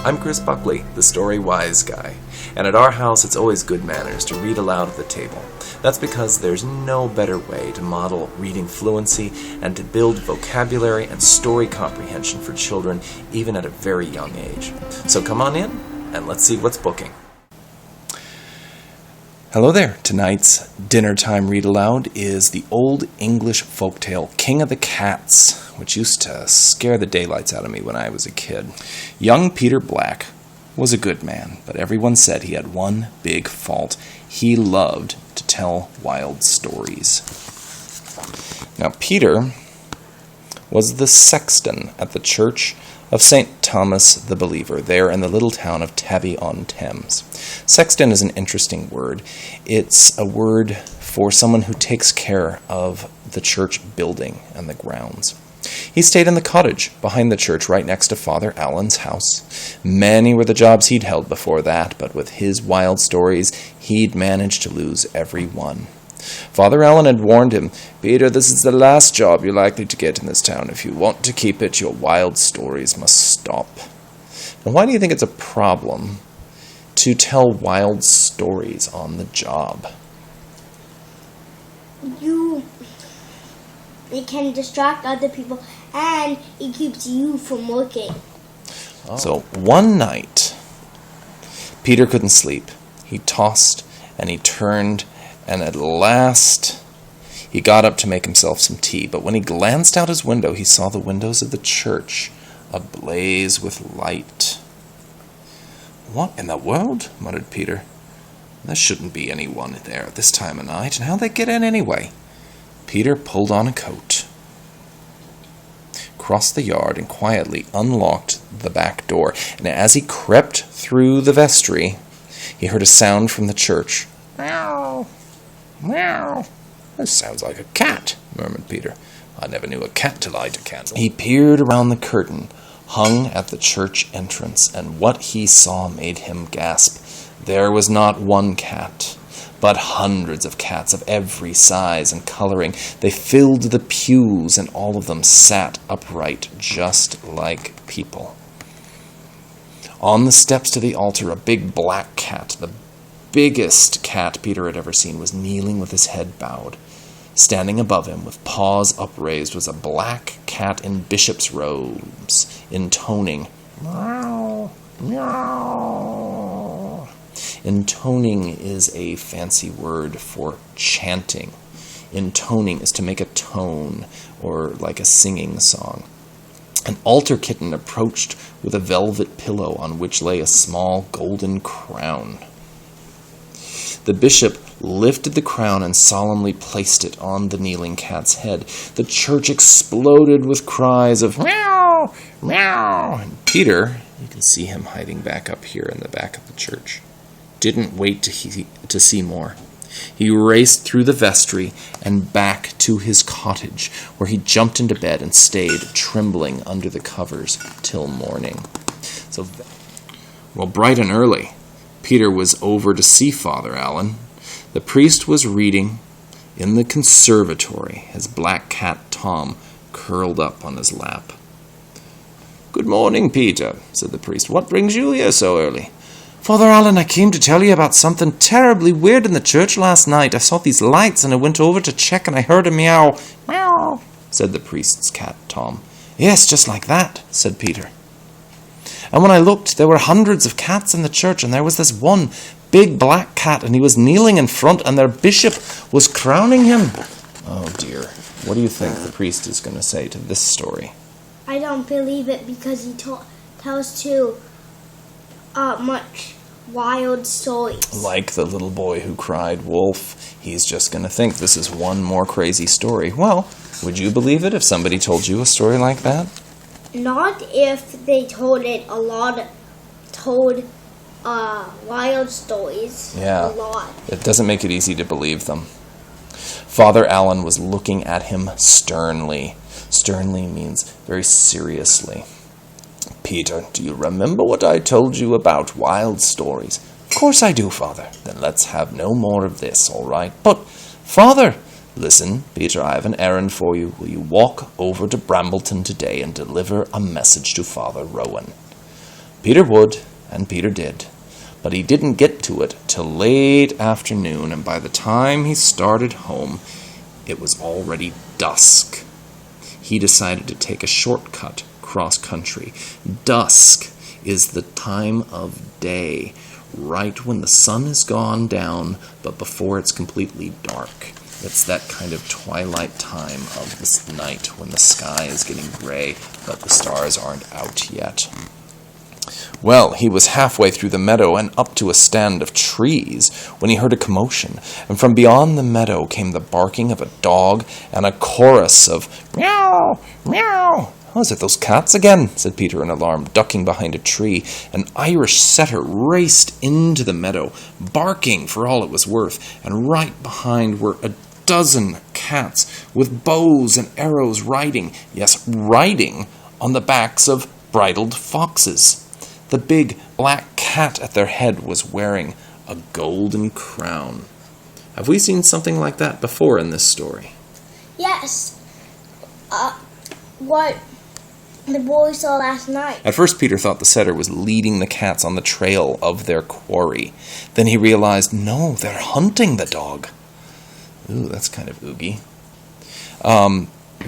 I'm Chris Buckley, the Story-Wise Guy, and at our house it's always good manners to read aloud at the table. That's because there's no better way to model reading fluency and to build vocabulary and story comprehension for children even at a very young age. So come on in and let's see what's booking. Hello there. Tonight's dinner time read aloud is the old English folktale King of the Cats, which used to scare the daylights out of me when I was a kid. Young Peter Black was a good man, but everyone said he had one big fault. He loved to tell wild stories. Now, Peter was the sexton at the church of St. Thomas the Believer, there in the little town of Tabby-on-Thames. Sexton is an interesting word. It's a word for someone who takes care of the church building and the grounds. He stayed in the cottage behind the church right next to Father Allen's house. Many were the jobs he'd held before that, but with his wild stories, he'd managed to lose every one. Father Allen had warned him, "Peter, this is the last job you're likely to get in this town. If you want to keep it, your wild stories must stop." Now, why do you think it's a problem to tell wild stories on the job? It can distract other people, and it keeps you from working. Oh. So one night, Peter couldn't sleep. He tossed and he turned, and at last he got up to make himself some tea. But when he glanced out his window, he saw the windows of the church ablaze with light. "What in the world?" muttered Peter. "There shouldn't be anyone there at this time of night, and how'd they get in anyway?" Peter pulled on a coat, crossed the yard, and quietly unlocked the back door. And as he crept through the vestry, he heard a sound from the church. "Meow, meow. This sounds like a cat," murmured Peter. "I never knew a cat to light a candle." He peered around the curtain hung at the church entrance, and what he saw made him gasp. There was not one cat, but hundreds of cats of every size and coloring. They filled the pews, and all of them sat upright, just like people. On the steps to the altar, a big black cat, the biggest cat Peter had ever seen, was kneeling with his head bowed. Standing above him, with paws upraised, was a black cat in bishop's robes, intoning, "Meow, meow." Intoning is a fancy word for chanting. Intoning is to make a tone, or like a singing song. An altar kitten approached with a velvet pillow on which lay a small golden crown. The bishop lifted the crown and solemnly placed it on the kneeling cat's head. The church exploded with cries of "meow, meow," and Peter, you can see him hiding back up here in the back of the church, didn't wait to see more. He raced through the vestry and back to his cottage, where he jumped into bed and stayed trembling under the covers till morning. Bright and early, Peter was over to see Father Allen. The priest was reading in the conservatory, his black cat Tom curled up on his lap. "Good morning, Peter," said the priest. "What brings you here so early?" "Father Allen, I came to tell you about something terribly weird in the church last night. I saw these lights and I went over to check and I heard a meow." "Meow," said the priest's cat Tom. "Yes, just like that," said Peter. "And when I looked, there were hundreds of cats in the church, and there was this one big black cat, and he was kneeling in front, and their bishop was crowning him." Oh dear. What do you think the priest is going to say to this story? I don't believe it, because he tells too much wild stories. Like the little boy who cried wolf, he's just going to think this is one more crazy story. Well, would you believe it if somebody told you a story like that? Not if they told wild stories. Yeah, a lot. It doesn't make it easy to believe them. Father Allen was looking at him sternly. Sternly means very seriously. "Peter, do you remember what I told you about wild stories?" "Of course I do, Father." "Then let's have no more of this, all right?" "But, Father..." "Listen, Peter, I have an errand for you. Will you walk over to Brambleton today and deliver a message to Father Rowan?" Peter would, and Peter did. But he didn't get to it till late afternoon, and by the time he started home, it was already dusk. He decided to take a shortcut cross-country. Dusk is the time of day, right when the sun has gone down, but before it's completely dark. It's that kind of twilight time of this night when the sky is getting gray, but the stars aren't out yet. Well, he was halfway through the meadow and up to a stand of trees when he heard a commotion, and from beyond the meadow came the barking of a dog and a chorus of meow, meow. "Oh, is it those cats again?" said Peter in alarm, ducking behind a tree. An Irish setter raced into the meadow, barking for all it was worth, and right behind were a dozen cats with bows and arrows riding on the backs of bridled foxes. The big black cat at their head was wearing a golden crown. Have we seen something like that before in this story? Yes. What the boy saw last night. At first, Peter thought the setter was leading the cats on the trail of their quarry. Then he realized, no, they're hunting the dog. Ooh, that's kind of oogie.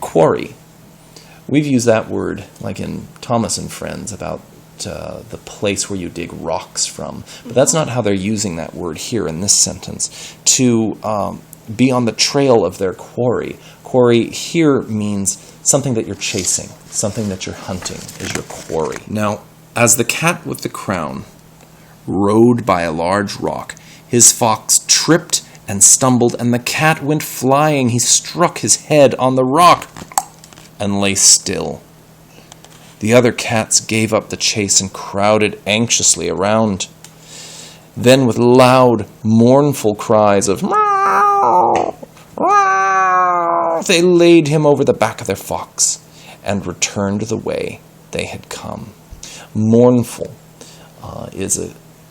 Quarry. We've used that word, like in Thomas and Friends, about the place where you dig rocks from. But that's not how they're using that word here in this sentence. To be on the trail of their quarry. Quarry here means something that you're chasing, something that you're hunting is your quarry. Now, as the cat with the crown rode by a large rock, his fox tripped and stumbled, and the cat went flying. He struck his head on the rock and lay still. The other cats gave up the chase and crowded anxiously around. Then, with loud, mournful cries of meow, meow, they laid him over the back of their fox and returned the way they had come. Mournful is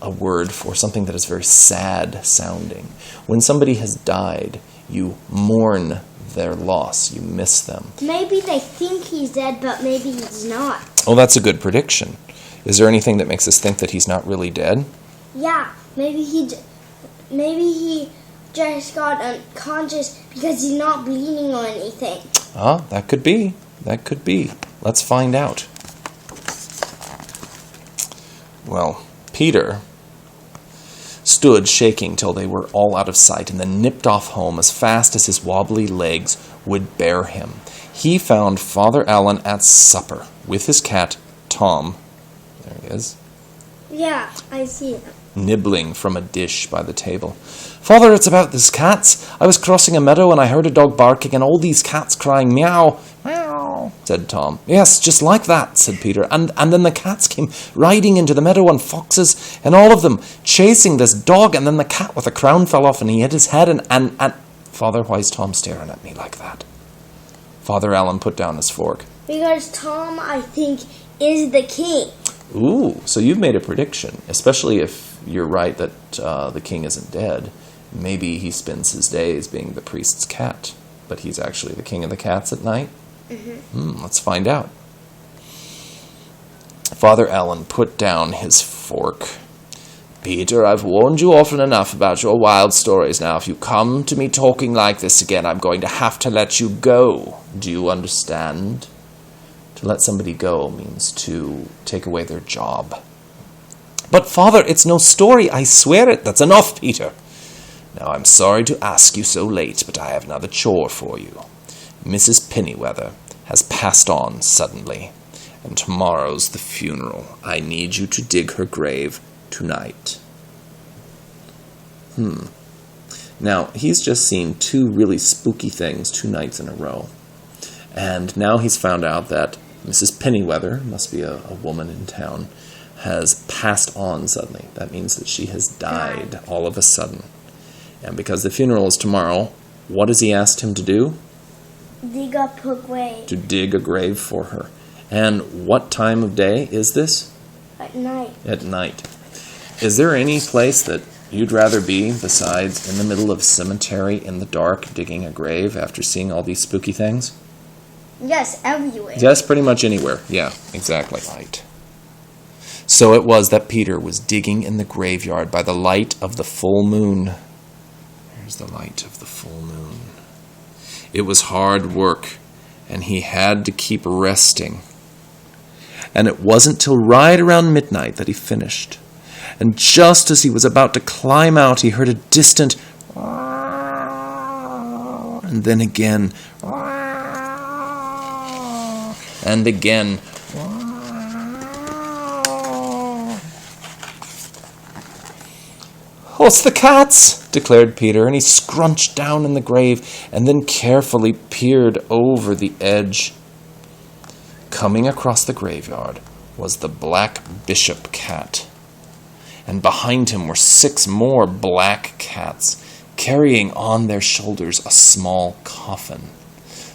a word for something that is very sad sounding. When somebody has died, you mourn their loss. You miss them. Maybe they think he's dead, but maybe he's not. Oh, that's a good prediction. Is there anything that makes us think that he's not really dead? Yeah, maybe he just got unconscious because he's not bleeding or anything. Ah, that could be. That could be. Let's find out. Well, Peter stood shaking till they were all out of sight, and then nipped off home as fast as his wobbly legs would bear him. He found Father Allen at supper with his cat, Tom. There he is. Yeah, I see him. Nibbling from a dish by the table. "Father, it's about these cats. I was crossing a meadow and I heard a dog barking and all these cats crying meow, meow," said Tom. "Yes, just like that," said Peter. And then the cats came riding into the meadow on foxes, and all of them chasing this dog, and then the cat with the crown fell off and he hit his head and Father, why is Tom staring at me like that? Father Allen put down his fork. Because Tom, I think, is the king. Ooh, so you've made a prediction, especially if you're right that the king isn't dead. Maybe he spends his days being the priest's cat, but he's actually the king of the cats at night? Let's find out. Father Allen put down his fork. "Peter, I've warned you often enough about your wild stories. Now, if you come to me talking like this again, I'm going to have to let you go. Do you understand?" To let somebody go means to take away their job. "But, Father, it's no story, I swear it." "That's enough, Peter. Now, I'm sorry to ask you so late, but I have another chore for you. Mrs. Pennyweather has passed on suddenly, and tomorrow's the funeral. I need you to dig her grave tonight." Now, he's just seen two really spooky things 2 nights in a row. And now he's found out that Mrs. Pennyweather, must be a woman in town, has passed on suddenly. That means that she has died all of a sudden. And because the funeral is tomorrow, what has he asked him to do? Dig up her grave. To dig a grave for her. And what time of day is this? At night. At night. Is there any place that you'd rather be besides in the middle of a cemetery in the dark digging a grave after seeing all these spooky things? Yes, everywhere. Yes, pretty much anywhere. Yeah, exactly. Right. So it was that Peter was digging in the graveyard by the light of the full moon. There's the light of the full moon. It was hard work, and he had to keep resting. And it wasn't till right around midnight that he finished. And just as he was about to climb out, he heard a distant and then again and again. "Oh, it's the cats," declared Peter, and he scrunched down in the grave and then carefully peered over the edge. Coming across the graveyard was the black bishop cat, and behind him were 6 more black cats, carrying on their shoulders a small coffin.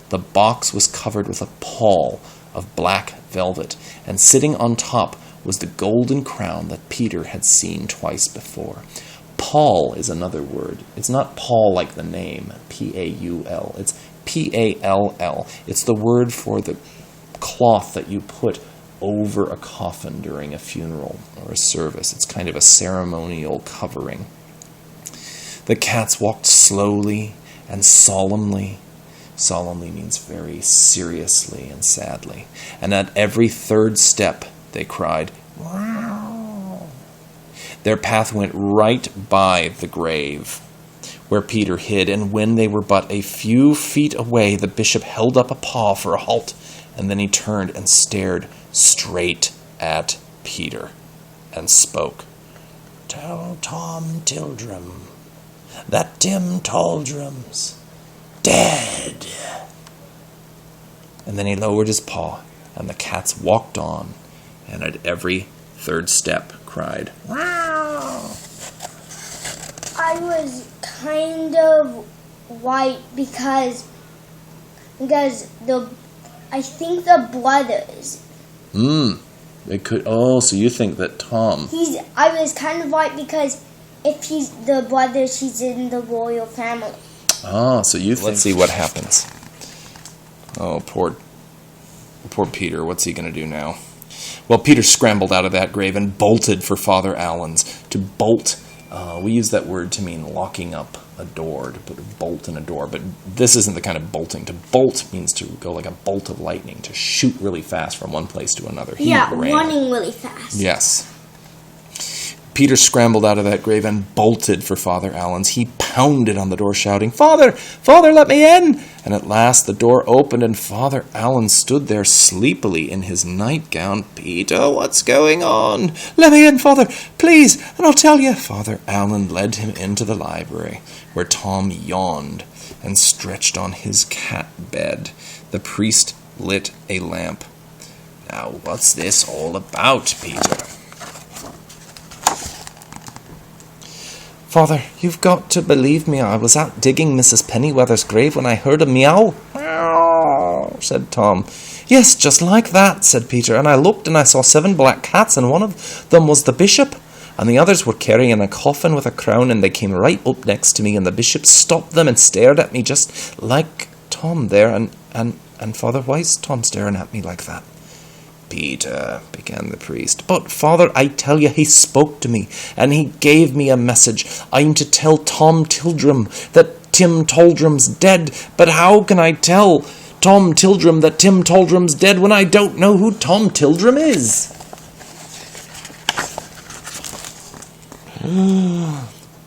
The box was covered with a pall of black velvet, and sitting on top was the golden crown that Peter had seen twice before. Pall is another word. It's not Paul like the name, P-A-U-L. It's P-A-L-L. It's the word for the cloth that you put over a coffin during a funeral or a service. It's kind of a ceremonial covering. The cats walked slowly and solemnly. Solemnly means very seriously and sadly. And at every third step, they cried, "Wow." Their path went right by the grave where Peter hid, and when they were but a few feet away, the bishop held up a paw for a halt, and then he turned and stared straight at Peter and spoke. "Tell Tom Tildrum that Tim Taldrum's dead." And then he lowered his paw, and the cats walked on, and at every third step cried, "Wow!" I was kind of white because I think the brothers. It could. Oh, so you think that Tom? I was kind of white because if he's the brothers, he's in the royal family. Ah, so you think. Let's see what happens. Oh, poor Peter. What's he going to do now? Well, Peter scrambled out of that grave and bolted for Father Allen's. To bolt, we use that word to mean locking up a door, to put a bolt in a door. But this isn't the kind of bolting. To bolt means to go like a bolt of lightning, to shoot really fast from one place to another. Running really fast. Yes. Peter scrambled out of that grave and bolted for Father Allen's. He pounded on the door, shouting, "Father! Father, let me in!" And at last the door opened, and Father Allen stood there sleepily in his nightgown. "Peter, what's going on?" "Let me in, Father, please, and I'll tell you." Father Allen led him into the library, where Tom yawned and stretched on his cat bed. The priest lit a lamp. "Now, what's this all about, Peter?" "Father, you've got to believe me. I was out digging Mrs. Pennyweather's grave when I heard a meow." "Meow," said Tom. "Yes, just like that," said Peter, "and I looked and I saw 7 black cats, and one of them was the bishop, and the others were carrying a coffin with a crown, and they came right up next to me, and the bishop stopped them and stared at me just like Tom there, and Father, why is Tom staring at me like that?" "Peter," began the priest. "But, Father, I tell you, he spoke to me, and he gave me a message. I'm to tell Tom Tildrum that Tim Taldrum's dead. But how can I tell Tom Tildrum that Tim Taldrum's dead when I don't know who Tom Tildrum is?"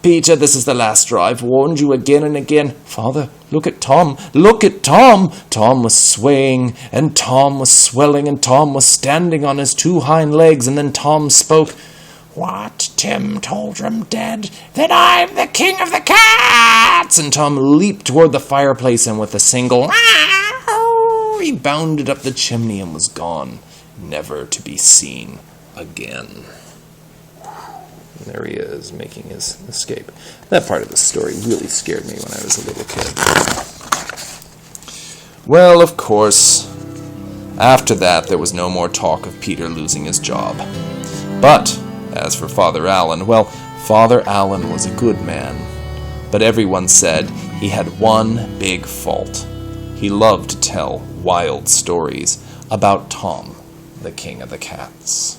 "Peter, this is the last straw. I've warned you again and again." "Father, look at Tom. Look at Tom." Tom was swaying, and Tom was swelling, and Tom was standing on his 2 hind legs, and then Tom spoke. "What, Tim Taldrum dead? Then I'm the king of the cats!" And Tom leaped toward the fireplace, and with a single he bounded up the chimney and was gone, never to be seen again. And there he is, making his escape. That part of the story really scared me when I was a little kid. Well, of course, after that, there was no more talk of Peter losing his job. But, as for Father Allen, well, Father Allen was a good man. But everyone said he had one big fault. He loved to tell wild stories about Tom, the King of the Cats.